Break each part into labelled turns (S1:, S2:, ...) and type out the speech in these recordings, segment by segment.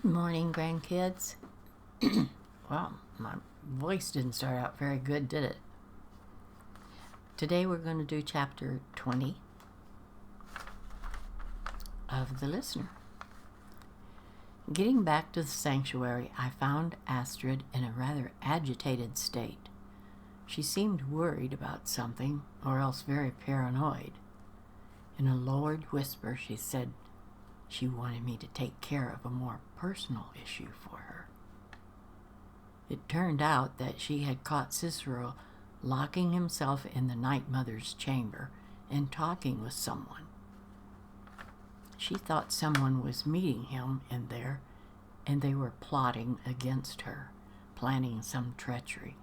S1: Good morning, grandkids. Well, my voice didn't start out very good, did it? Today we're going to do chapter 20 of The Listener. Getting back to the sanctuary, I found Astrid in a rather agitated state. She seemed worried about something, or else very paranoid. In a lowered whisper, she said she wanted me to take care of a more personal issue for her. It turned out that she had caught Cicero locking himself in the Night Mother's chamber and talking with someone. She thought someone was meeting him in there, and they were plotting against her, planning some treachery.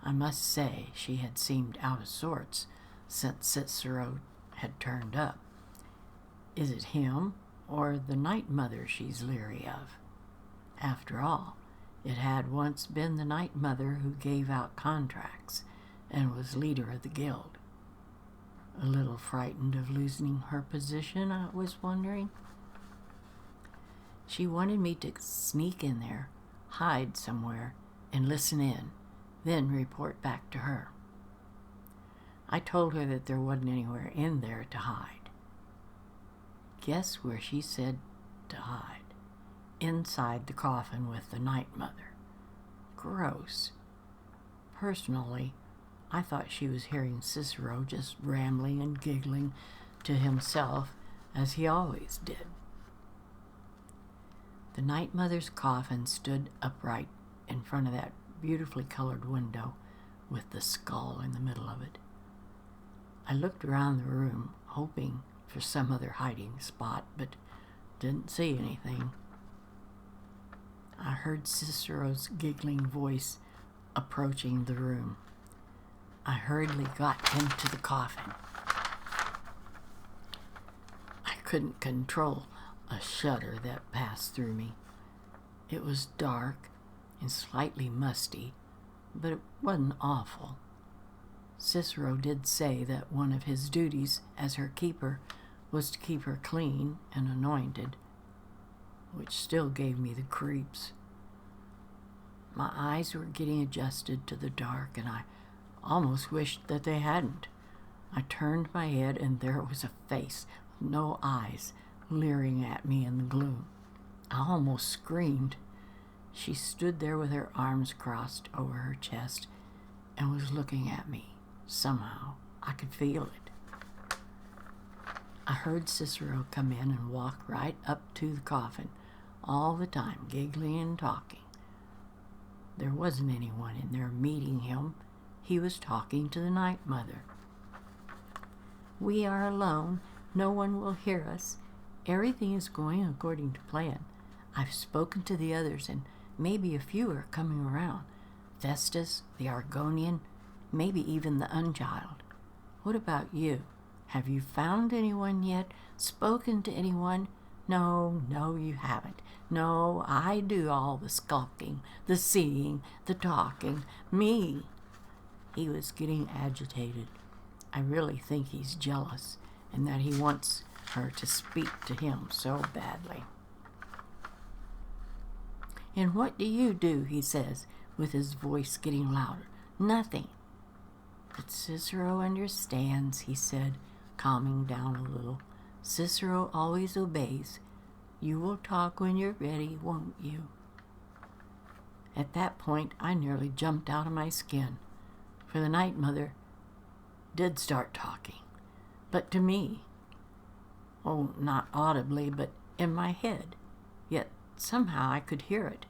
S1: I must say she had seemed out of sorts since Cicero had turned up. Is it him or the Night Mother she's leery of? After all, it had once been the Night Mother who gave out contracts and was leader of the guild. A little frightened of losing her position, I was wondering. She wanted me to sneak in there, hide somewhere, and listen in, then report back to her. I told her that there wasn't anywhere in there to hide. Guess where she said to hide? Inside the coffin with the Night Mother. Gross. Personally, I thought she was hearing Cicero just rambling and giggling to himself as he always did. The Night Mother's coffin stood upright in front of that beautifully colored window with the skull in the middle of it. I looked around the room, hoping for some other hiding spot, but didn't see anything. I heard Cicero's giggling voice approaching the room. I hurriedly got into the coffin. I couldn't control a shudder that passed through me. It was dark and slightly musty, but it wasn't awful. Cicero did say that one of his duties as her keeper was to keep her clean and anointed, which still gave me the creeps. My eyes were getting adjusted to the dark, and I almost wished that they hadn't. I turned my head, and there was a face with no eyes leering at me in the gloom. I almost screamed. She stood there with her arms crossed over her chest and was looking at me. Somehow, I could feel it. I heard Cicero come in and walk right up to the coffin, all the time giggling and talking. There wasn't anyone in there meeting him. He was talking to the Night Mother. "We are alone. No one will hear us. Everything is going according to plan. I've spoken to the others, and maybe a few are coming around. Festus, the Argonian, maybe even the Unchild. What about you? Have you found anyone yet? Spoken to anyone? No, you haven't. No, I do all the skulking, the seeing, the talking. Me." He was getting agitated. I really think he's jealous and that he wants her to speak to him so badly. "And what do you do?" he says, with his voice getting louder. "Nothing." "But Cicero understands," he said, calming down a little. "Cicero always obeys. You will talk when you're ready, won't you?" At that point, I nearly jumped out of my skin, for the Night Mother did start talking, but to me. Oh, not audibly, but in my head. Yet somehow I could hear it.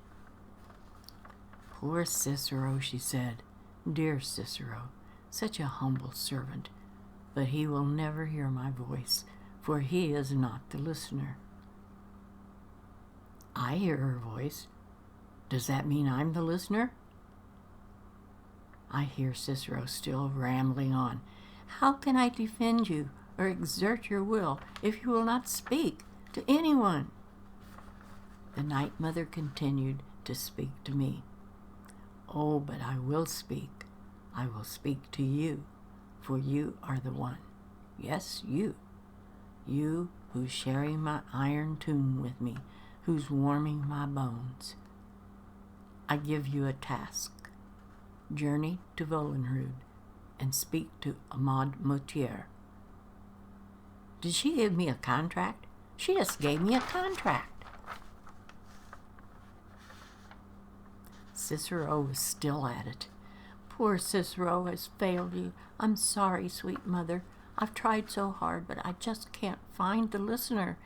S1: "Poor Cicero," she said. "Dear Cicero, such a humble servant, but he will never hear my voice, for he is not the listener." I hear her voice. Does that mean I'm the listener? I hear Cicero still rambling on. "How can I defend you or exert your will if you will not speak to anyone?" The Night Mother continued to speak to me. "Oh, but I will speak. I will speak to you, for you are the one. Yes, you. You who's sharing my iron tomb with me who's warming my bones. I give you a task. Journey to Volenrud and speak to Ahmad Moutier. Did she give me a contract? She just gave me a contract. Cicero was still at it. Poor Cicero has failed you. I'm sorry, sweet mother. I've tried so hard, but I just can't find the listener.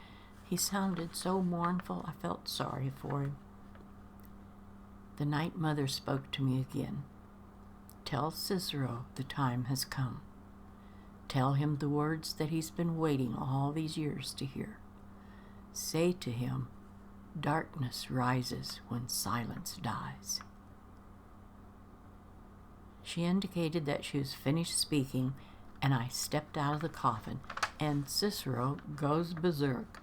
S1: He sounded so mournful, I felt sorry for him. The night mother spoke to me again. Tell Cicero the time has come. Tell him the words that he's been waiting all these years to hear. Say to him, darkness rises when silence dies. She indicated that she was finished speaking, and I stepped out of the coffin, and Cicero goes berserk.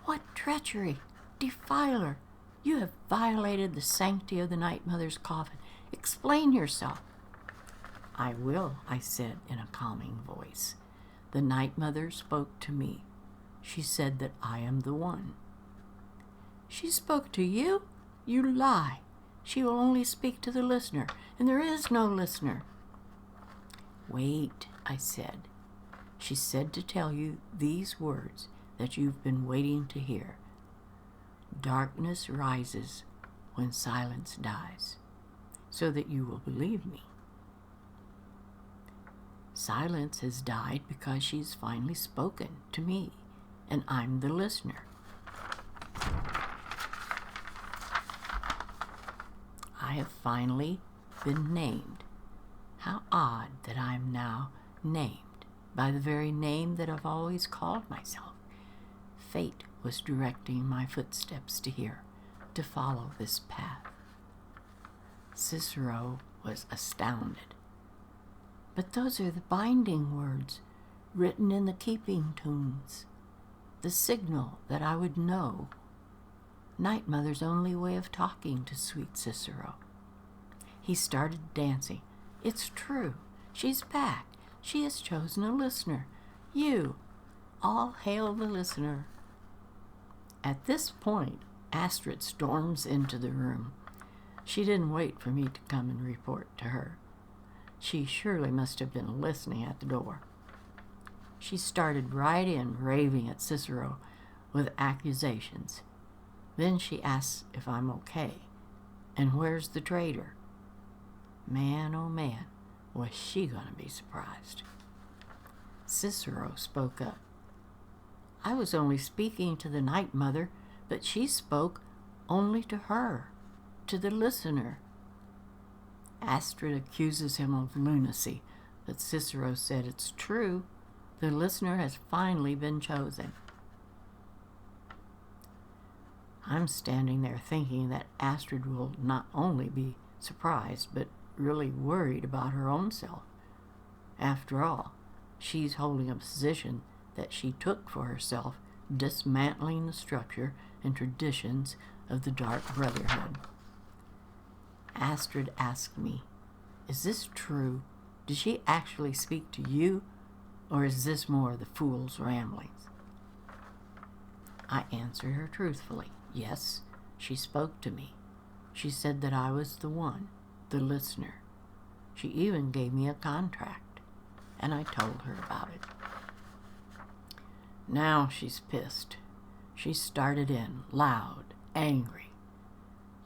S1: What treachery! Defiler! You have violated the sanctity of the Night Mother's coffin. Explain yourself. I will, I said in a calming voice. The Night Mother spoke to me. She said that I am the one. She spoke to you? You lie. She will only speak to the listener, and there is no listener. Wait, I said. She said to tell you these words that you've been waiting to hear. Darkness rises when silence dies, so that you will believe me. Silence has died because she's finally spoken to me, and I'm the listener. I have finally been named. How odd that I'm now named by the very name that I've always called myself. Fate was directing my footsteps to here, to follow this path. Cicero was astounded. But those are the binding words written in the keeping tunes, the signal that I would know. Night Mother's only way of talking to sweet Cicero. He started dancing. It's true. She's back. She has chosen a listener. You. All hail the listener. At this point, Astrid storms into the room. She didn't wait for me to come and report to her. She surely must have been listening at the door. She started right in, raving at Cicero with accusations. Then she asks if I'm okay, and where's the traitor? Man, oh man, was she gonna be surprised. Cicero spoke up. I was only speaking to the Night Mother, but she spoke only to her, to the listener. Astrid accuses him of lunacy, but Cicero said it's true. The listener has finally been chosen. I'm standing there thinking that Astrid will not only be surprised, but really worried about her own self. After all, she's holding a position that she took for herself, dismantling the structure and traditions of the Dark Brotherhood. Astrid asked me, is this true? Did she actually speak to you, or is this more the fool's ramblings? I answered her truthfully. Yes, she spoke to me. She said that I was the one, the listener. She even gave me a contract, and I told her about it. Now she's pissed. She started in, loud, angry.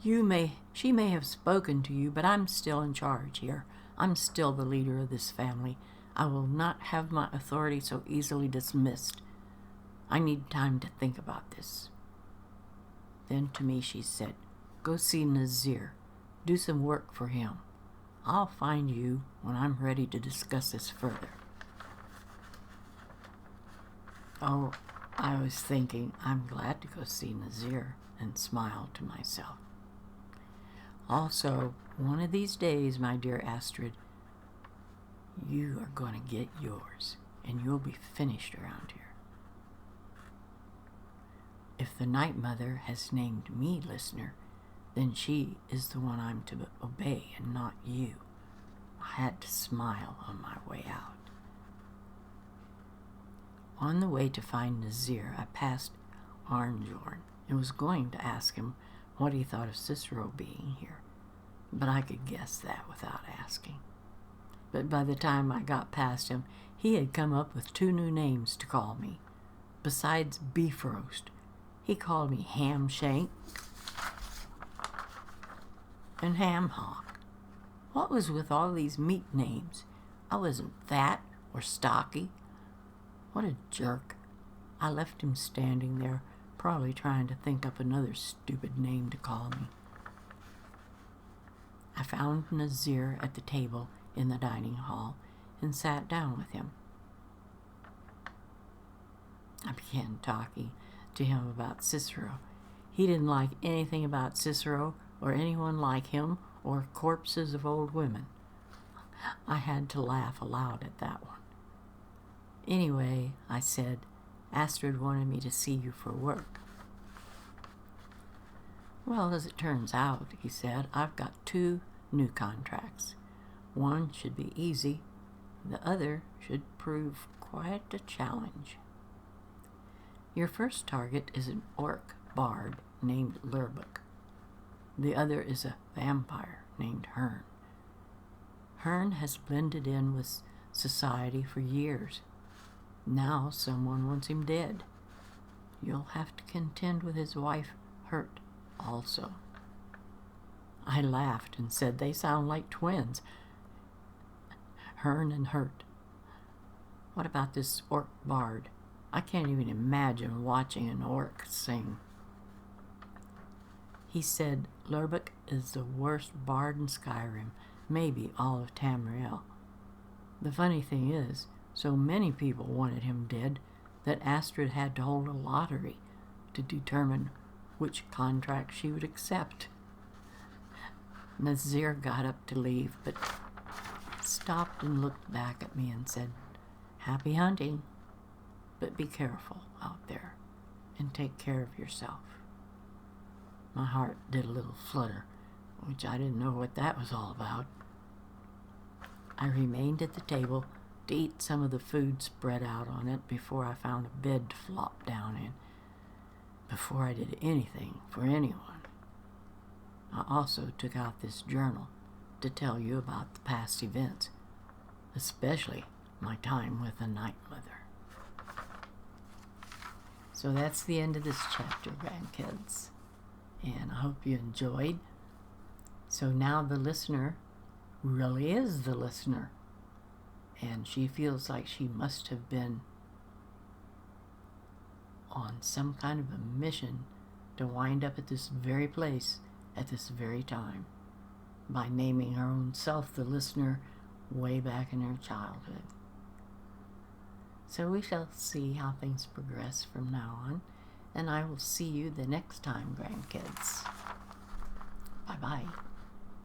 S1: She may have spoken to you, but I'm still in charge here. I'm still the leader of this family. I will not have my authority so easily dismissed. I need time to think about this. Then to me she said, go see Nazir. Do some work for him. I'll find you when I'm ready to discuss this further. Oh, I was thinking, I'm glad to go see Nazir, and smiled to myself. Also, one of these days, my dear Astrid, you are going to get yours, and you'll be finished around here. If the Night Mother has named me listener, then she is the one I'm to obey and not you. I had to smile on my way out. On the way to find Nazir, I passed Arnjorn. and was going to ask him what he thought of Cicero being here, but I could guess that without asking. But by the time I got past him, he had come up with 2 new names to call me. Besides beef roast, he called me ham shank and ham hock. What was with all these meat names? I wasn't fat or stocky. What a jerk. I left him standing there, probably trying to think up another stupid name to call me. I found Nazir at the table in the dining hall and sat down with him. I began talking to him about Cicero. He didn't like anything about Cicero or anyone like him or corpses of old women. I had to laugh aloud at that one. Anyway, I said, Astrid wanted me to see you for work. Well, as it turns out, he said, I've got 2 new contracts. One should be easy. The other should prove quite a challenge. Your first target is an orc bard named Lerbuk. The other is a vampire named Hearn. Hearn has blended in with society for years. Now someone wants him dead. You'll have to contend with his wife, Hurt, also. I laughed and said they sound like twins. Hearn and Hurt. What about this orc bard? I can't even imagine watching an orc sing. He said Lerbuk is the worst bard in Skyrim, maybe all of Tamriel. The funny thing is, so many people wanted him dead that Astrid had to hold a lottery to determine which contract she would accept. Nazir got up to leave, but stopped and looked back at me and said, Happy hunting, but be careful out there and take care of yourself. My heart did a little flutter, which I didn't know what that was all about. I remained at the table to eat some of the food spread out on it before I found a bed to flop down in, before I did anything for anyone. I also took out this journal to tell you about the past events, especially my time with the Night Mother. So that's the end of this chapter, grandkids, and I hope you enjoyed. So now the listener really is the listener, and she feels like she must have been on some kind of a mission to wind up at this very place at this very time by naming her own self the listener way back in her childhood. So we shall see how things progress from now on, and I will see you the next time, grandkids. Bye-bye.